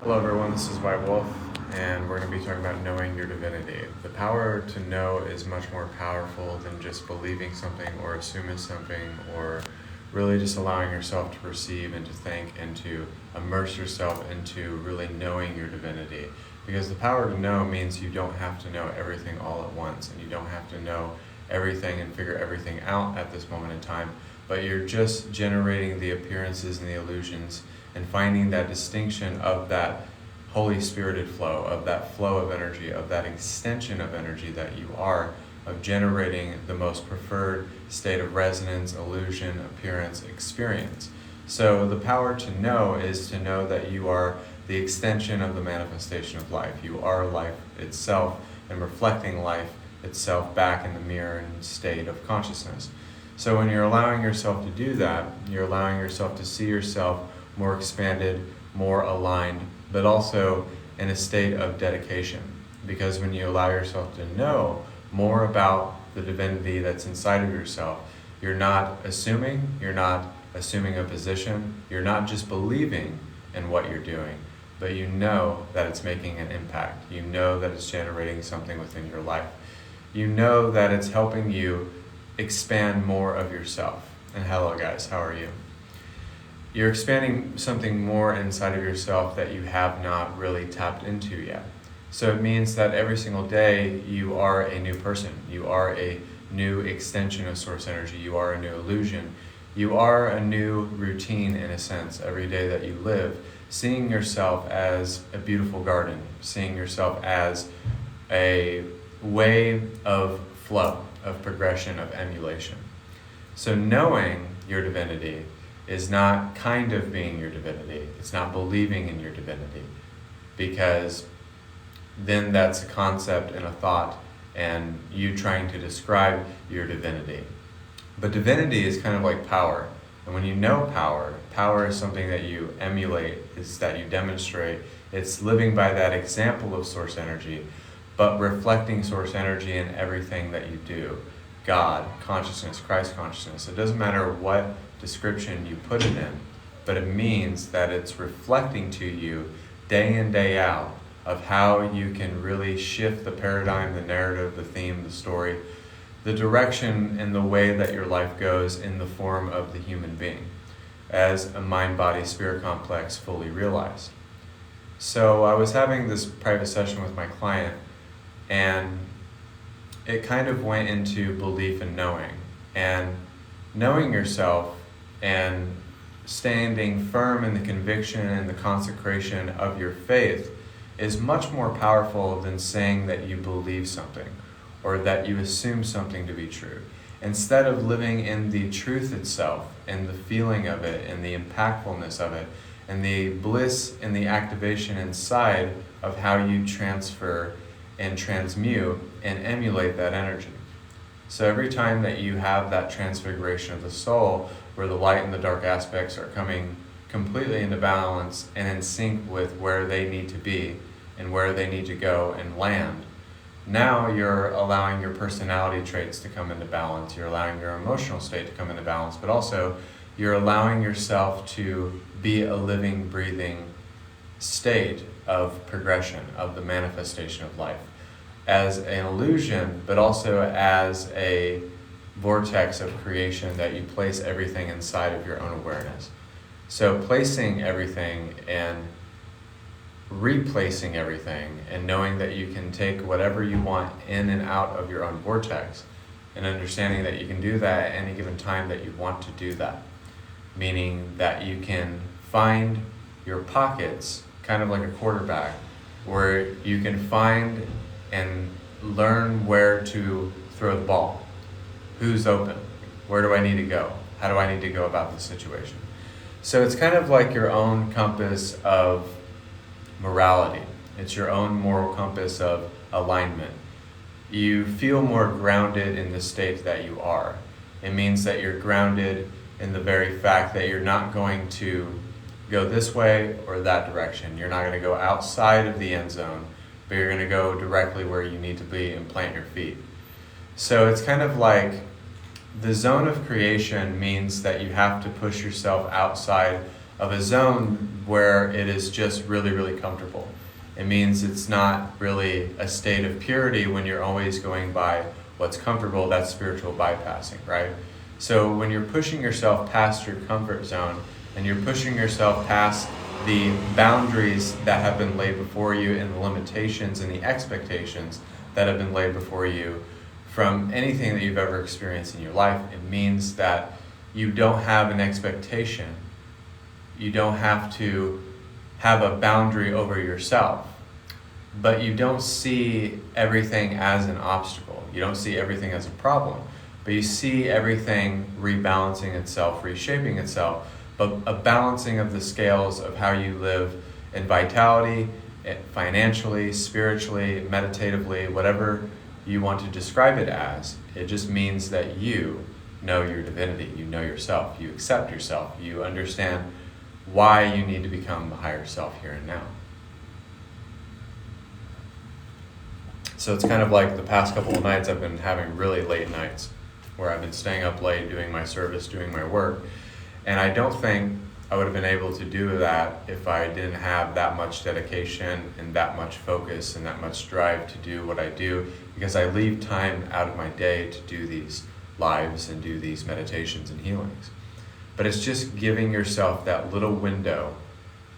Hello everyone, this is White Wolf, and we're going to be talking about knowing your divinity. The power to know is much more powerful than just believing something or assuming something or really just allowing yourself to perceive and to think and to immerse yourself into really knowing your divinity. Because the power to know means you don't have to know everything all at once, and you don't have to know everything and figure everything out at this moment in time, but you're just generating the appearances and the illusions and finding that distinction of that Holy Spirited flow, of that flow of energy, of that extension of energy that you are, of generating the most preferred state of resonance, illusion, appearance, experience. So the power to know is to know that you are the extension of the manifestation of life. You are life itself and reflecting life itself back in the mirror and state of consciousness. So when you're allowing yourself to do that, you're allowing yourself to see yourself more expanded, more aligned, but also in a state of dedication. Because when you allow yourself to know more about the divinity that's inside of yourself, you're not assuming a position, you're not just believing in what you're doing, but you know that it's making an impact. You know that it's generating something within your life. You know that it's helping you expand more of yourself. And hello guys, how are you? You're expanding something more inside of yourself that you have not really tapped into yet. So it means that every single day you are a new person. You are a new extension of source energy. You are a new illusion. You are a new routine in a sense every day that you live, seeing yourself as a beautiful garden, seeing yourself as a way of flow, of progression, of emulation. So knowing your divinity is not kind of being your divinity. It's not believing in your divinity, because then that's a concept and a thought and you trying to describe your divinity. But divinity is kind of like power. And when you know power, power is something that you emulate, is that you demonstrate. It's living by that example of source energy, but reflecting source energy in everything that you do. God, consciousness, Christ consciousness. It doesn't matter what description you put it in, but it means that it's reflecting to you day in, day out of how you can really shift the paradigm, the narrative, the theme, the story, the direction and the way that your life goes in the form of the human being as a mind-body-spirit complex fully realized. So I was having this private session with my client, and it kind of went into belief and knowing. And knowing yourself and standing firm in the conviction and the consecration of your faith is much more powerful than saying that you believe something or that you assume something to be true. Instead of living in the truth itself and the feeling of it and the impactfulness of it and the bliss and the activation inside of how you transfer and transmute and emulate that energy. So every time that you have that transfiguration of the soul, where the light and the dark aspects are coming completely into balance and in sync with where they need to be and where they need to go and land, now you're allowing your personality traits to come into balance, you're allowing your emotional state to come into balance, but also you're allowing yourself to be a living, breathing state of progression, of the manifestation of life, as an illusion, but also as a vortex of creation that you place everything inside of your own awareness. So placing everything and replacing everything and knowing that you can take whatever you want in and out of your own vortex, and understanding that you can do that at any given time that you want to do that. Meaning that you can find your pockets, kind of like a quarterback, where you can find and learn where to throw the ball. Who's open? Where do I need to go? How do I need to go about the situation? So it's kind of like your own compass of morality. It's your own moral compass of alignment. You feel more grounded in the state that you are. It means that you're grounded in the very fact that you're not going to go this way or that direction. You're not going to go outside of the end zone, but you're going to go directly where you need to be and plant your feet. So it's kind of like the zone of creation means that you have to push yourself outside of a zone where it is just really, really comfortable. It means it's not really a state of purity when you're always going by what's comfortable. That's spiritual bypassing, right? So when you're pushing yourself past your comfort zone and you're pushing yourself past the boundaries that have been laid before you and the limitations and the expectations that have been laid before you from anything that you've ever experienced in your life, it means that you don't have an expectation. You don't have to have a boundary over yourself, but you don't see everything as an obstacle. You don't see everything as a problem, but you see everything rebalancing itself, reshaping itself, but a balancing of the scales of how you live in vitality, financially, spiritually, meditatively, whatever you want to describe it as. It just means that you know your divinity, you know yourself, you accept yourself, you understand why you need to become the higher self here and now. So it's kind of like the past couple of nights I've been having really late nights where I've been staying up late doing my service, doing my work. And I don't think I would have been able to do that if I didn't have that much dedication and that much focus and that much drive to do what I do, because I leave time out of my day to do these lives and do these meditations and healings. But it's just giving yourself that little window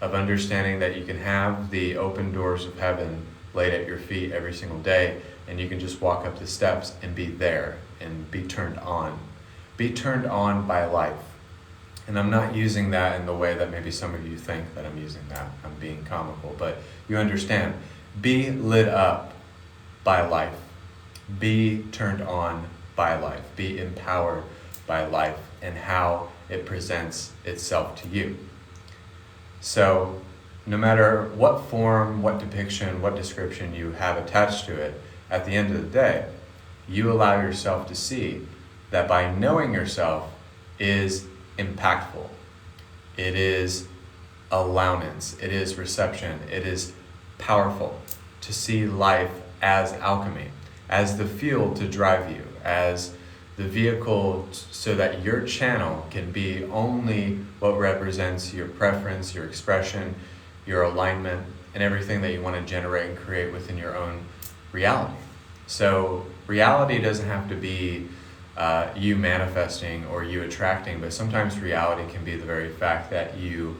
of understanding that you can have the open doors of heaven laid at your feet every single day, and you can just walk up the steps and be there and be turned on. Be turned on by life. And I'm not using that in the way that maybe some of you think that I'm using that. I'm being comical, but you understand. Be lit up by life. Be turned on by life. Be empowered by life and how it presents itself to you. So no matter what form, what depiction, what description you have attached to it, at the end of the day, you allow yourself to see that by knowing yourself is impactful. It is allowance. It is reception. It is powerful to see life as alchemy, as the fuel to drive you, as the vehicle so that your channel can be only what represents your preference, your expression, your alignment, and everything that you want to generate and create within your own reality. So reality doesn't have to be you manifesting or you attracting, but sometimes reality can be the very fact that you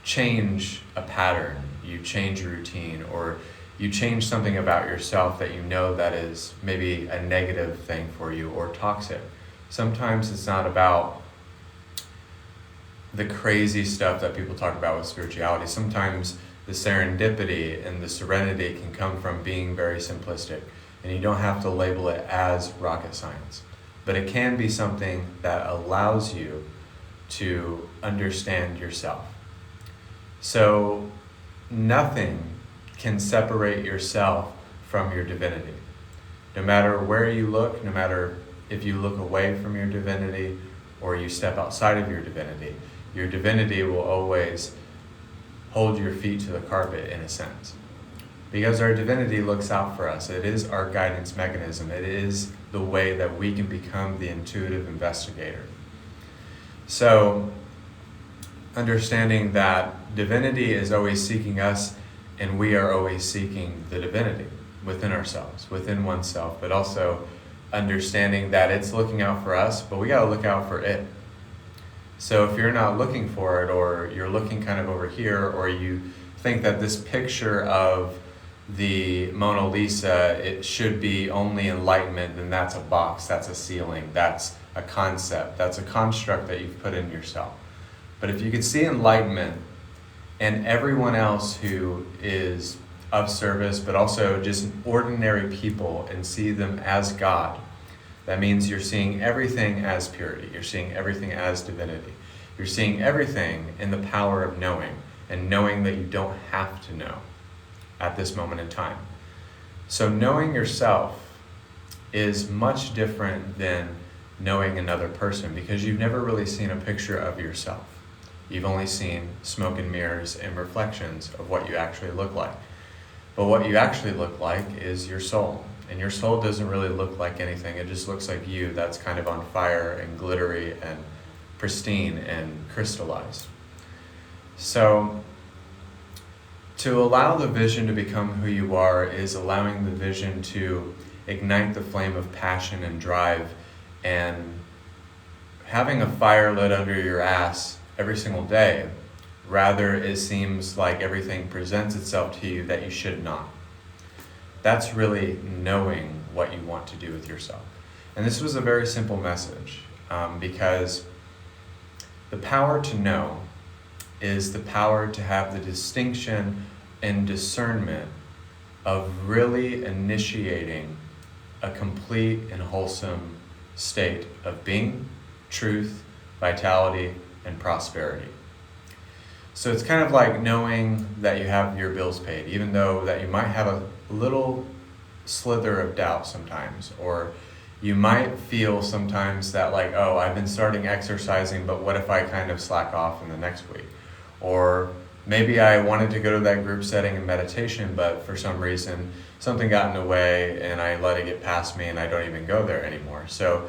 change a pattern, you change a routine, or you change something about yourself that you know that is maybe a negative thing for you or toxic. Sometimes it's not about the crazy stuff that people talk about with spirituality. Sometimes the serendipity and the serenity can come from being very simplistic, and you don't have to label it as rocket science. But it can be something that allows you to understand yourself. So nothing can separate yourself from your divinity. No matter where you look, no matter if you look away from your divinity or you step outside of your divinity will always hold your feet to the carpet in a sense. Because our divinity looks out for us. It is our guidance mechanism. It is the way that we can become the intuitive investigator. So, understanding that divinity is always seeking us, and we are always seeking the divinity within ourselves, within oneself, but also understanding that it's looking out for us, but we got to look out for it. So if you're not looking for it, or you're looking kind of over here, or you think that this picture of the Mona Lisa, it should be only enlightenment, then that's a box, that's a ceiling, that's a concept, that's a construct that you've put in yourself. But if you could see enlightenment and everyone else who is of service, but also just ordinary people, and see them as God, that means you're seeing everything as purity, you're seeing everything as divinity, you're seeing everything in the power of knowing, and knowing that you don't have to know at this moment in time. So knowing yourself is much different than knowing another person, because you've never really seen a picture of yourself. You've only seen smoke and mirrors and reflections of what you actually look like. But what you actually look like is your soul. And your soul doesn't really look like anything. It just looks like you, that's kind of on fire and glittery and pristine and crystallized. So to allow the vision to become who you are is allowing the vision to ignite the flame of passion and drive, and having a fire lit under your ass every single day. Rather, it seems like everything presents itself to you that you should not. That's really knowing what you want to do with yourself. And this was a very simple message, because the power to know is the power to have the distinction and discernment of really initiating a complete and wholesome state of being, truth, vitality, and prosperity. So it's kind of like knowing that you have your bills paid, even though that you might have a little slither of doubt sometimes, or you might feel sometimes that like, oh, I've been starting exercising, but what if I kind of slack off in the next week? Or maybe I wanted to go to that group setting and meditation, but for some reason something got in the way and I let it get past me and I don't even go there anymore. So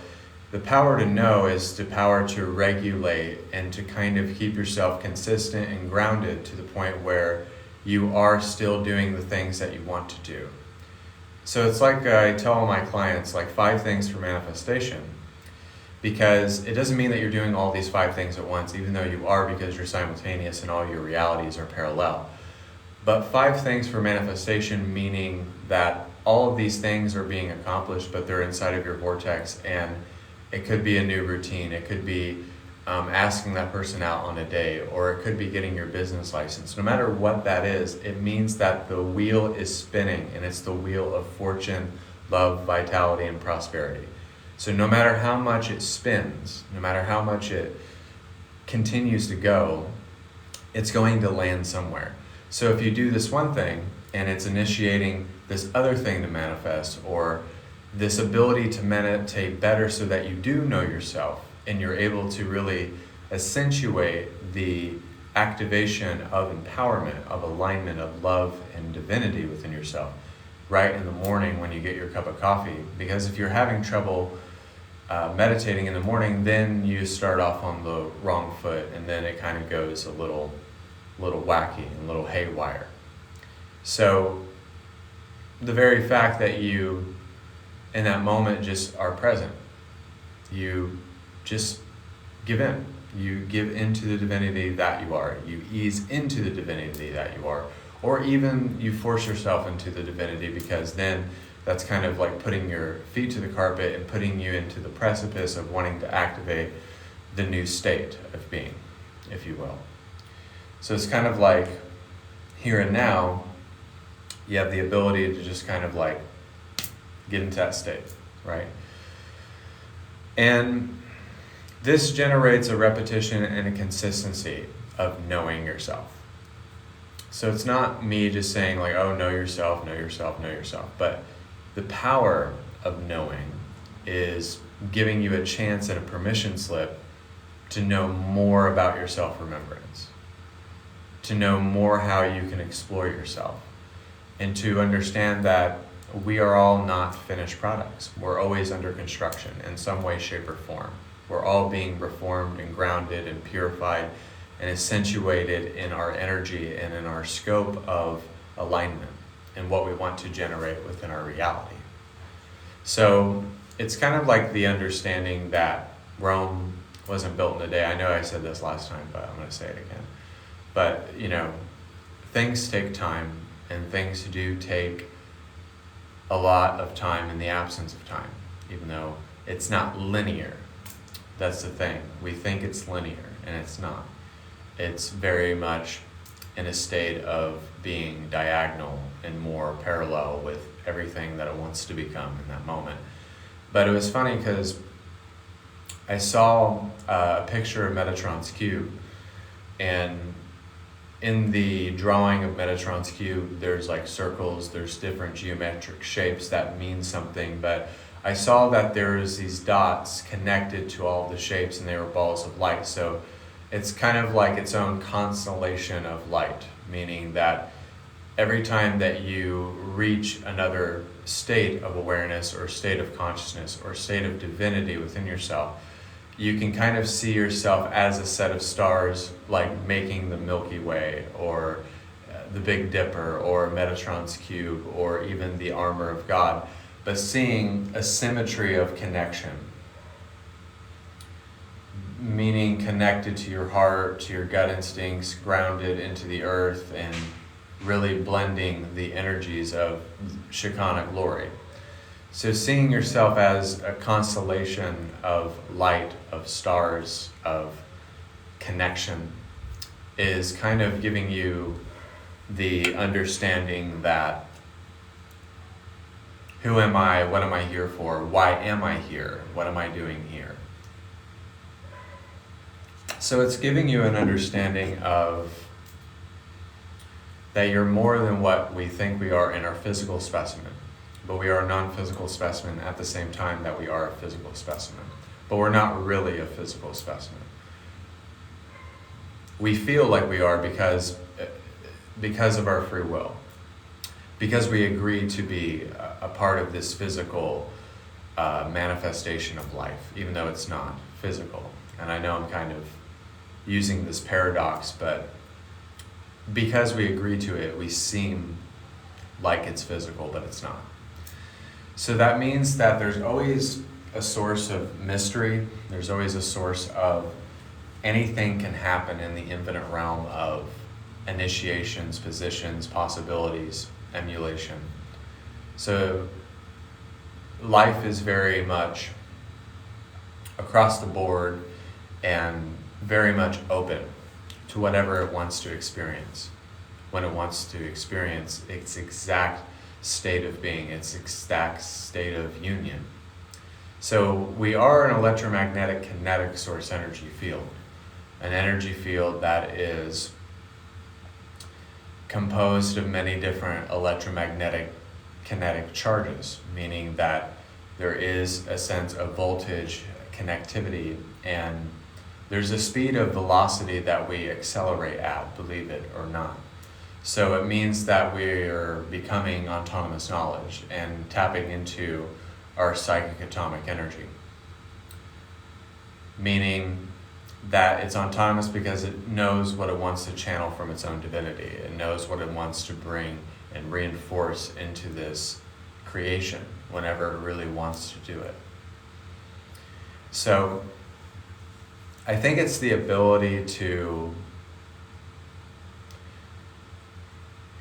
the power to know is the power to regulate and to kind of keep yourself consistent and grounded to the point where you are still doing the things that you want to do. So it's like I tell all my clients, like 5 things for manifestation, because it doesn't mean that you're doing all these 5 things at once, even though you are, because you're simultaneous and all your realities are parallel. But 5 things for manifestation, meaning that all of these things are being accomplished, but they're inside of your vortex, and it could be a new routine. It could be asking that person out on a date, or it could be getting your business license. No matter what that is, it means that the wheel is spinning, and it's the wheel of fortune, love, vitality, and prosperity. So no matter how much it spins, no matter how much it continues to go, it's going to land somewhere. So if you do this one thing and it's initiating this other thing to manifest, or this ability to meditate better so that you do know yourself and you're able to really accentuate the activation of empowerment, of alignment, of love and divinity within yourself right in the morning when you get your cup of coffee. Because if you're having trouble meditating in the morning, then you start off on the wrong foot, and then it kind of goes a little wacky and a little haywire. So the very fact that you in that moment just are present, you just give in. You give into the divinity that you are. You ease into the divinity that you are. Or even you force yourself into the divinity, because then that's kind of like putting your feet to the carpet and putting you into the precipice of wanting to activate the new state of being, if you will. So it's kind of like here and now, you have the ability to just kind of like get into that state, right? And this generates a repetition and a consistency of knowing yourself. So it's not me just saying like, oh, know yourself, know yourself, know yourself. But the power of knowing is giving you a chance and a permission slip to know more about your self-remembrance, to know more how you can explore yourself, and to understand that we are all not finished products. We're always under construction in some way, shape, or form. We're all being reformed and grounded and purified and accentuated in our energy and in our scope of alignment and what we want to generate within our reality. So it's kind of like the understanding that Rome wasn't built in a day. I know I said this last time, but I'm going to say it again. But, things take time, and things do take a lot of time in the absence of time, even though it's not linear. That's the thing. We think it's linear, and it's not. It's very much in a state of being diagonal and more parallel with everything that it wants to become in that moment. But it was funny because I saw a picture of Metatron's cube, and in the drawing of Metatron's cube, there's like circles, there's different geometric shapes that mean something, but I saw that there's these dots connected to all the shapes, and they were balls of light. So it's kind of like its own constellation of light, meaning that every time that you reach another state of awareness or state of consciousness or state of divinity within yourself, you can kind of see yourself as a set of stars, like making the Milky Way, or the Big Dipper, or Metatron's cube, or even the armor of God, but seeing a symmetry of connection, meaning connected to your heart, to your gut instincts, grounded into the earth, and really blending the energies of Shekinah glory. So seeing yourself as a constellation of light, of stars, of connection, is kind of giving you the understanding that, who am I? What am I here for? Why am I here? What am I doing here? So it's giving you an understanding of that you're more than what we think we are in our physical specimen, but we are a non-physical specimen at the same time that we are a physical specimen. But we're not really a physical specimen. We feel like we are because of our free will, because we agree to be a part of this physical manifestation of life, even though it's not physical. And I know I'm kind of using this paradox, but because we agree to it, we seem like it's physical, but it's not. So that means that there's always a source of mystery. There's always a source of anything can happen in the infinite realm of initiations, positions, possibilities, emulation. So life is very much across the board and very much open to whatever it wants to experience, when it wants to experience its exact state of being, its exact state of union. So we are an electromagnetic kinetic source energy field, an energy field that is composed of many different electromagnetic kinetic charges, meaning that there is a sense of voltage, connectivity, and there's a speed of velocity that we accelerate at, believe it or not. So it means that we're becoming autonomous knowledge and tapping into our psychic atomic energy. Meaning that it's autonomous because it knows what it wants to channel from its own divinity. It knows what it wants to bring and reinforce into this creation whenever it really wants to do it. So I think it's the ability to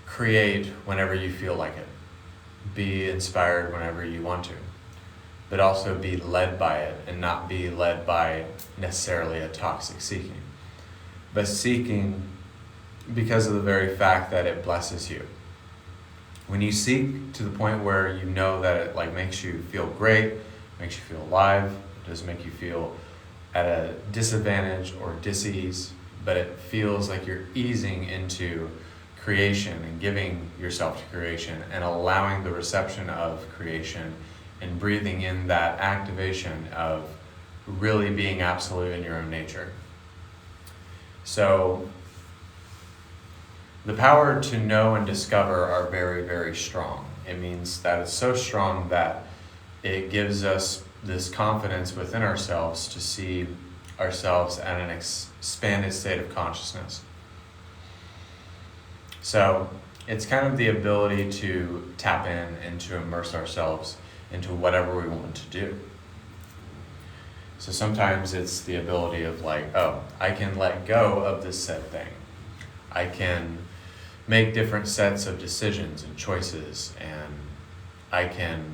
create whenever you feel like it, be inspired whenever you want to, but also be led by it and not be led by necessarily a toxic seeking, but seeking because of the very fact that it blesses you. When you seek to the point where you know that it like makes you feel great, makes you feel alive, it doesn't make you feel at a disadvantage or dis-ease, but it feels like you're easing into creation and giving yourself to creation and allowing the reception of creation and breathing in that activation of really being absolute in your own nature. So the power to know and discover are very, very strong. It means that it's so strong that it gives us this confidence within ourselves to see ourselves at an expanded state of consciousness. So it's kind of the ability to tap in and to immerse ourselves into whatever we want to do. So sometimes it's the ability of like, oh, I can let go of this said thing. I can make different sets of decisions and choices, and I can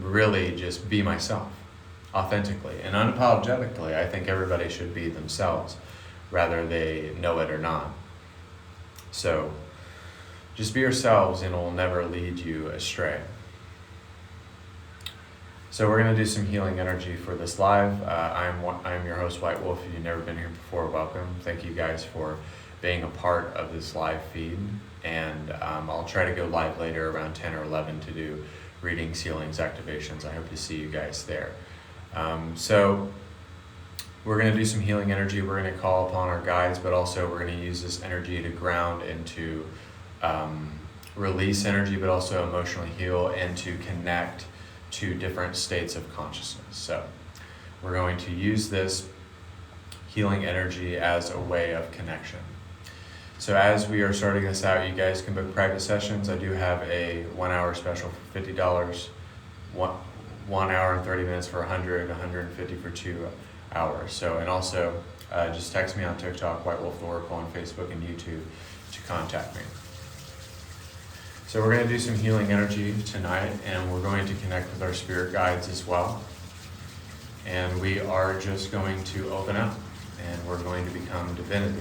really just be myself authentically and unapologetically. I think everybody should be themselves, whether they know it or not. So just be yourselves and it will never lead you astray. So we're going to do some healing energy for this live. I'm your host, White Wolf. If you've never been here before, welcome. Thank you guys for being a part of this live feed. And I'll try to go live later around 10 or 11 to do readings, healings, activations. I hope to see you guys there. So we're going to do some healing energy. We're going to call upon our guides, but also we're going to use this energy to ground and to release energy, but also emotionally heal and to connect to different states of consciousness. So we're going to use this healing energy as a way of connection. So as we are starting this out, you guys can book private sessions. I do have a 1 hour special for $50, 1 hour and 30 minutes for $100, $150 for 2 hours. So, and also just text me on TikTok, whitewolftheoracle, on Facebook and YouTube to contact me. So we're going to do some healing energy tonight, and we're going to connect with our spirit guides as well. And we are just going to open up, and we're going to become divinity.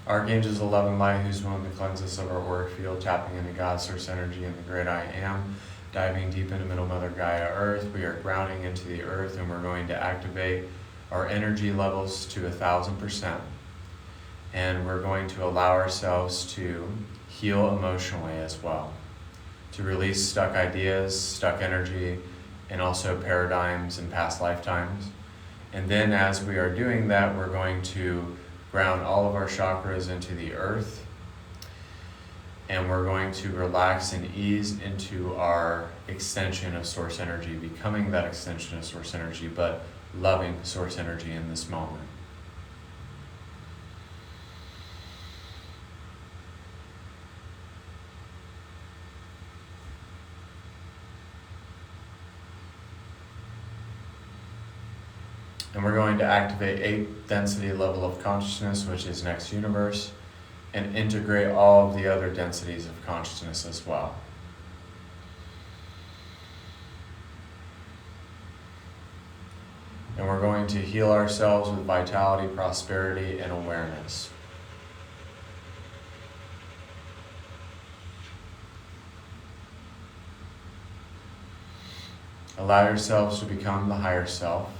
Archangels of love and light, who's willing to cleanse us of our auric field, tapping into God's source energy and the great I am, diving deep into Middle Mother Gaia Earth. We are grounding into the earth, and we're going to activate our energy levels to 1,000%. And we're going to allow ourselves to heal emotionally as well, to release stuck ideas, stuck energy, and also paradigms and past lifetimes. And then as we are doing that, we're going to ground all of our chakras into the earth, and we're going to relax and ease into our extension of source energy, becoming that extension of source energy, but loving source energy in this moment. And we're going to activate 8th density level of consciousness, which is next universe, and integrate all of the other densities of consciousness as well. And we're going to heal ourselves with vitality, prosperity, and awareness. Allow yourselves to become the higher self.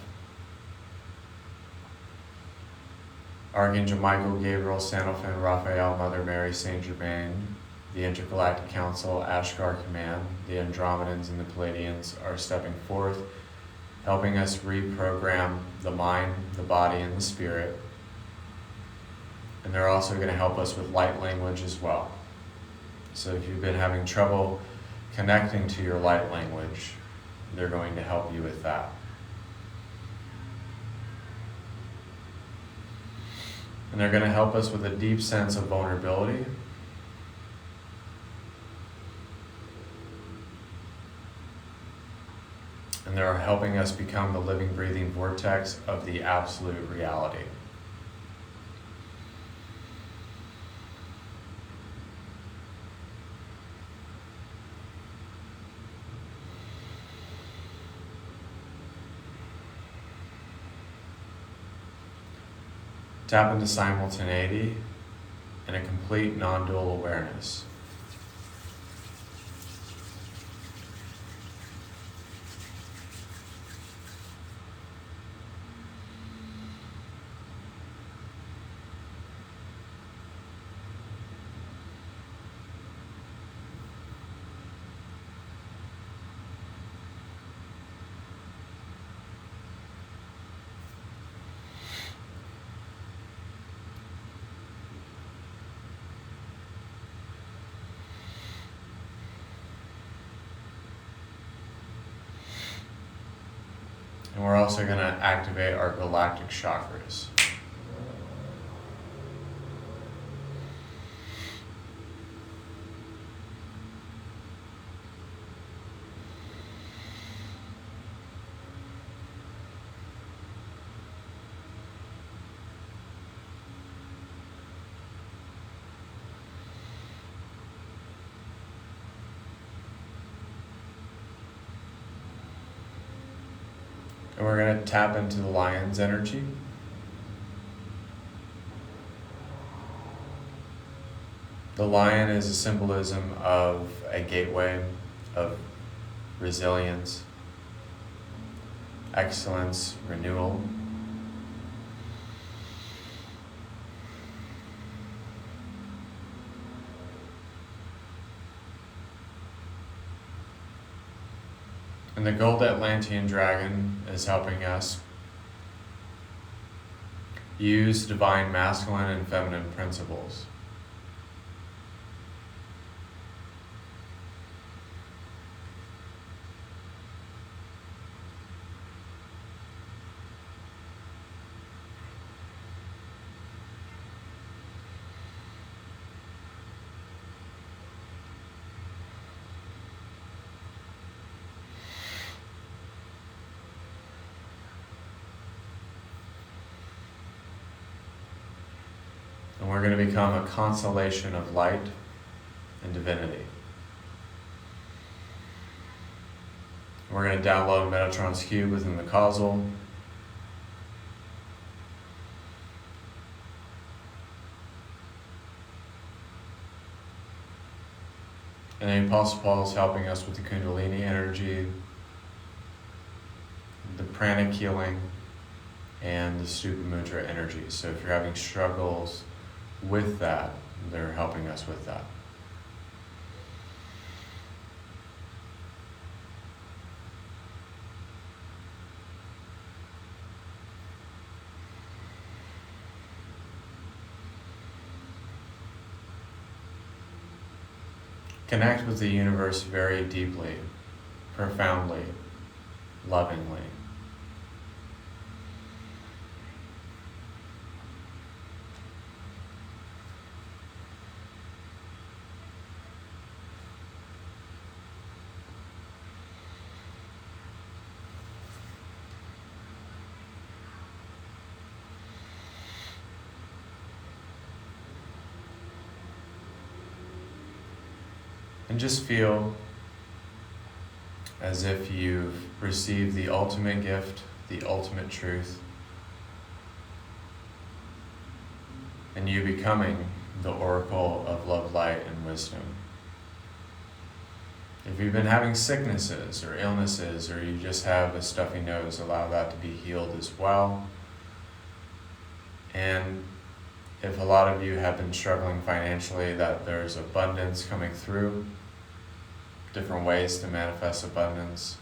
Archangel Michael, Gabriel, Sandalphon, Raphael, Mother Mary, Saint Germain, the Intergalactic Council, Ashgar Command, the Andromedans and the Pleiadians are stepping forth, helping us reprogram the mind, the body, and the spirit. And they're also going to help us with light language as well. So if you've been having trouble connecting to your light language, they're going to help you with that. And they're going to help us with a deep sense of vulnerability. And they're helping us become the living, breathing vortex of the absolute reality. Tap into simultaneity and a complete non-dual awareness. And we're also going to activate our galactic chakras. And we're going to tap into the lion's energy. The lion is a symbolism of a gateway of resilience, excellence, renewal. And the gold Atlantean dragon is helping us use divine masculine and feminine principles. And we're going to become a constellation of light and divinity. We're going to download Metatron's cube within the causal. And the Apostle Paul is helping us with the Kundalini energy, the pranic healing, and the Stupa Mudra energy. So if you're having struggles with that, they're helping us with that. Connect with the universe very deeply, profoundly, lovingly. And just feel as if you've received the ultimate gift, the ultimate truth, and you becoming the oracle of love, light, and wisdom. If you've been having sicknesses or illnesses, or you just have a stuffy nose, allow that to be healed as well. And if a lot of you have been struggling financially, that there's abundance coming through, different ways to manifest abundance.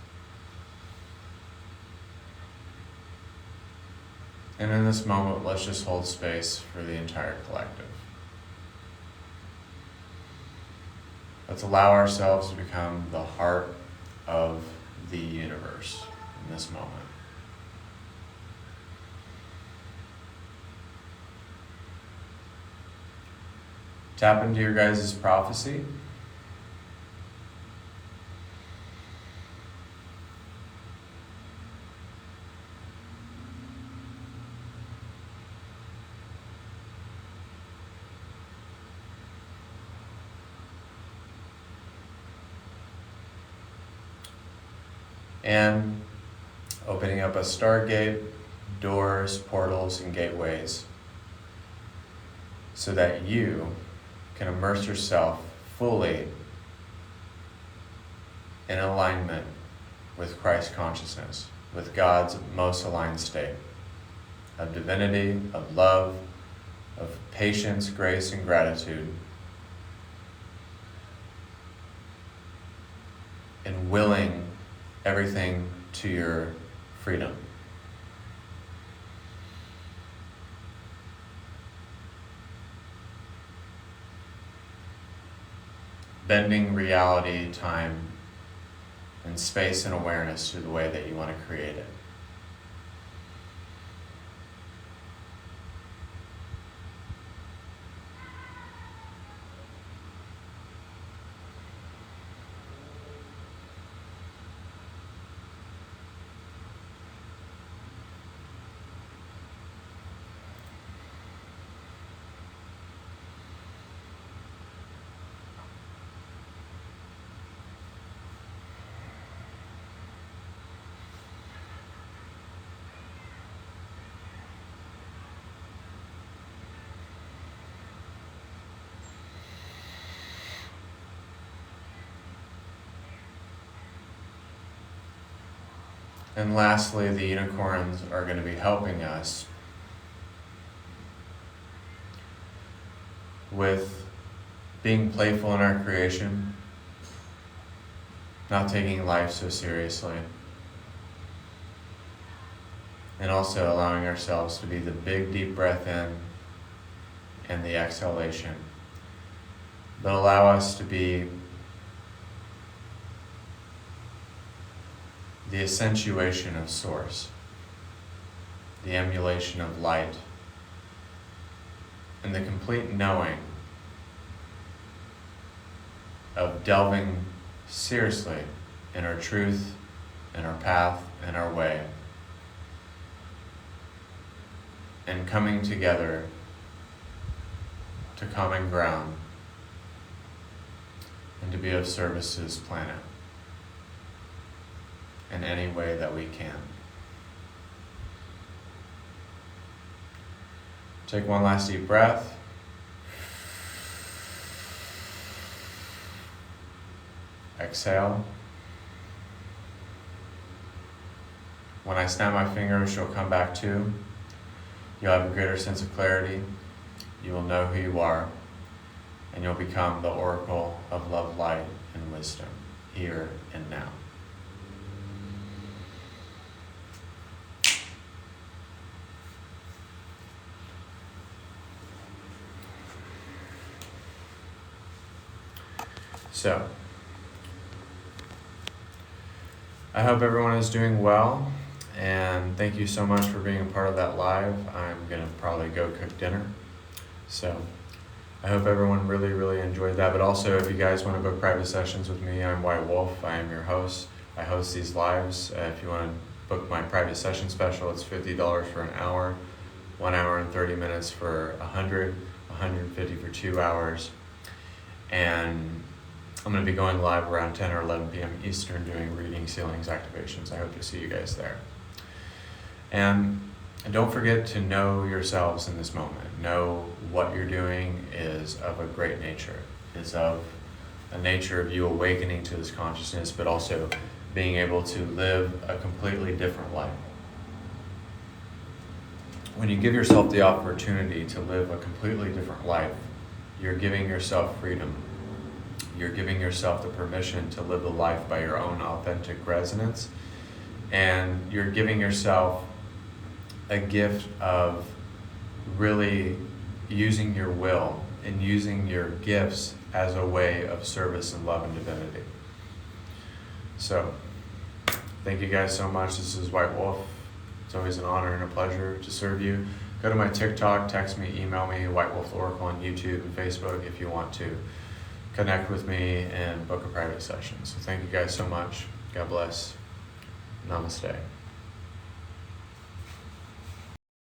And in this moment, let's just hold space for the entire collective. Let's allow ourselves to become the heart of the universe in this moment. Tap into your guys' prophecy. And opening up a stargate, doors, portals, and gateways so that you can immerse yourself fully in alignment with Christ consciousness, with God's most aligned state of divinity, of love, of patience, grace, and gratitude, and willing everything to your freedom. Bending reality, time, and space and awareness to the way that you want to create it. And lastly, the unicorns are going to be helping us with being playful in our creation, not taking life so seriously, and also allowing ourselves to be the big deep breath in and the exhalation that allow us to be the accentuation of source, the emulation of light, and the complete knowing of delving seriously in our truth, in our path, in our way, and coming together to common ground and to be of service to this planet in any way that we can. Take one last deep breath. Exhale. When I snap my fingers, you'll come back to. You'll have a greater sense of clarity. You will know who you are, and you'll become the oracle of love, light, and wisdom, here and now. So, I hope everyone is doing well, and thank you so much for being a part of that live. I'm going to probably go cook dinner. So, I hope everyone really, really enjoyed that. But also, if you guys want to book private sessions with me, I'm White Wolf. I am your host. I host these lives. If you want to book my private session special, it's $50 for an hour, 1 hour and 30 minutes for $100, $150 for 2 hours. And I'm going to be going live around 10 or 11 p.m. Eastern doing readings, healings, activations. I hope to see you guys there. And don't forget to know yourselves in this moment. Know what you're doing is of a great nature, is of a nature of you awakening to this consciousness, but also being able to live a completely different life. When you give yourself the opportunity to live a completely different life, you're giving yourself freedom. You're giving yourself the permission to live the life by your own authentic resonance. And you're giving yourself a gift of really using your will and using your gifts as a way of service and love and divinity. So, thank you guys so much. This is White Wolf. It's always an honor and a pleasure to serve you. Go to my TikTok, text me, email me, whitewolftheoracle on YouTube and Facebook if you want to connect with me and book a private session. So thank you guys so much. God bless. Namaste.